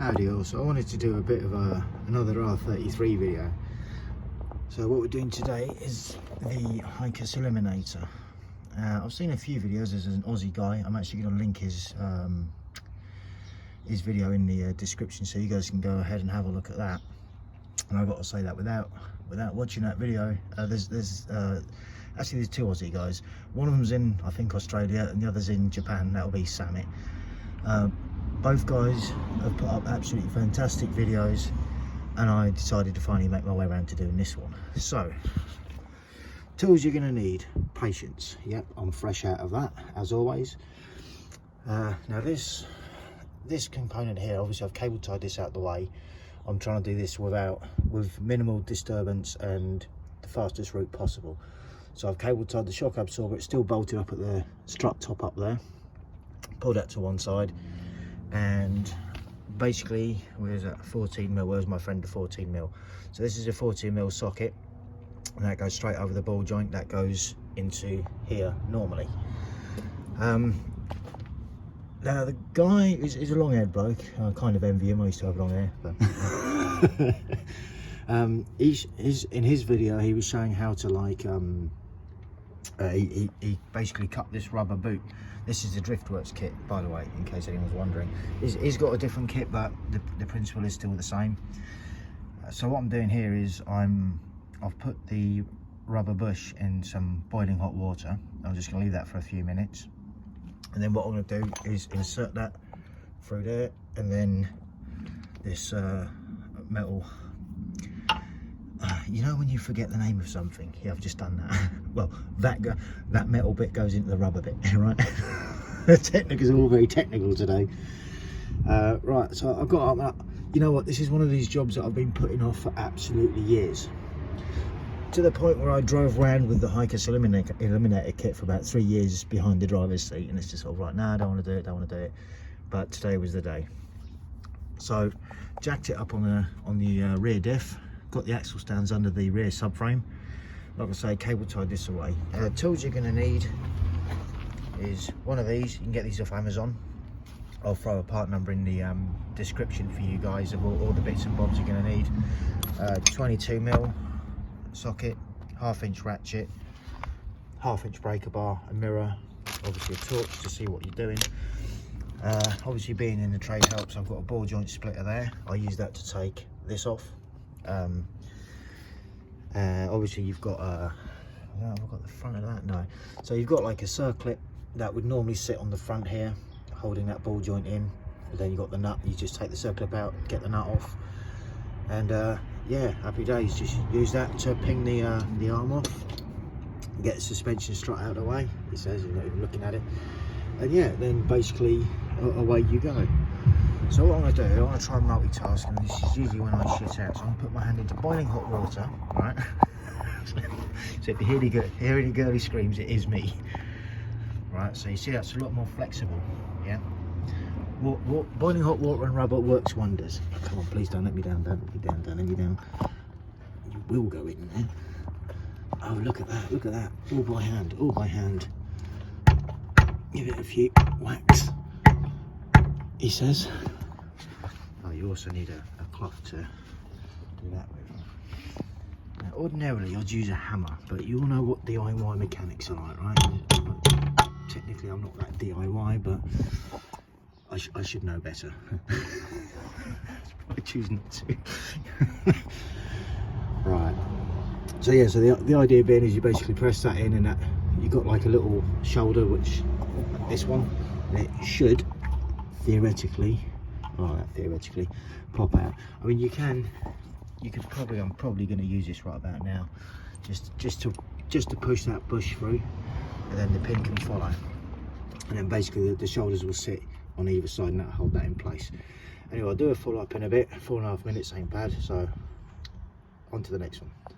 Howdy all. So I wanted to do a bit of another R33 video. So what we're doing today is the Hicas Eliminator. I've seen a few videos. There's an Aussie guy. I'm actually going to link his video in the description, so you guys can go ahead and have a look at that. And I've got to say that without watching that video, there's two Aussie guys. One of them's in, I think, Australia, and the other's in Japan. That'll be Summit. Both guys have put up absolutely fantastic videos, and I decided to finally make my way around to doing this one. So, tools you're going to need: patience. Yep, I'm fresh out of that, as always. Now this component here, obviously I've cable tied this out the way. I'm trying to do this with minimal disturbance and the fastest route possible. So I've cable tied the shock absorber. It's still bolted up at the strut top up there. Pulled that to one side, and basically, where's that 14mm? Where's my friend, the 14mm? So this is a 14mm socket, and that goes straight over the ball joint. That goes into here normally. Now the guy is a long-haired bloke. I kind of envy him. I used to have long hair. But in his video, he was showing how to he basically cut this rubber boot. This is the Driftworks kit, by the way, in case anyone's wondering. He's got a different kit, but the principle is still the same. So what I'm doing here is I've put the rubber bush in some boiling hot water. I'm just going to leave that for a few minutes, and then what I'm going to do is insert that through there, and then this metal. You know when you forget the name of something? Yeah, I've just done that. Well, that metal bit goes into the rubber bit, right? Technicals are all very technical today. Right, so I've got up. You know what? This is one of these jobs that I've been putting off for absolutely years. To the point where I drove around with the Hicas Eliminator kit for about 3 years behind the driver's seat, and it's just sort of like, nah, I don't want to do it, don't want to do it. But today was the day. So jacked it up on the rear diff. Got the axle stands under the rear subframe. Like I say, cable tied this away. Tools you're going to need is one of these. You can get these off Amazon. I'll throw a part number in the description for you guys of all the bits and bobs you're going to need. 22mm socket, 1/2-inch ratchet, 1/2-inch breaker bar, a mirror, obviously a torch to see what you're doing. Obviously, being in the trade helps. I've got a ball joint splitter there. I use that to take this off. Obviously you've got I've got the front of that, no. So you've got like a circlip that would normally sit on the front here, holding that ball joint in, and then you've got the nut. You just take the circlip out, get the nut off, and yeah, happy days. Just use that to ping the arm off, get the suspension strut out of the way. It says, you're not even looking at it, and yeah, then basically away you go. So what I'm going to do, I want to try and multitask, and this is usually when I shit out. So I'm going to put my hand into boiling hot water, right? So if you hear any girly screams, it is me. Right, so you see that's a lot more flexible, yeah? Boiling hot water and rubber works wonders. Come on, please don't let me down, don't let me down, don't let me down. You will go in there. Oh, look at that, all by hand. Give it a few whacks, he says. Oh, you also need a cloth to do that with. Now, ordinarily I'd use a hammer, but you all know what DIY mechanics are like, right? Technically I'm not that DIY, but I should know better. I choose not to. Right, so yeah, so the idea being is you basically press that in, and that you've got like a little shoulder, which this one, and it should theoretically pop out. I mean, I'm probably going to use this right about now, just to push that bush through, and then the pin can follow, and then basically the shoulders will sit on either side, and that'll hold that in place. Anyway, I'll do a full up in a bit. 4.5 minutes ain't bad, so on to the next one.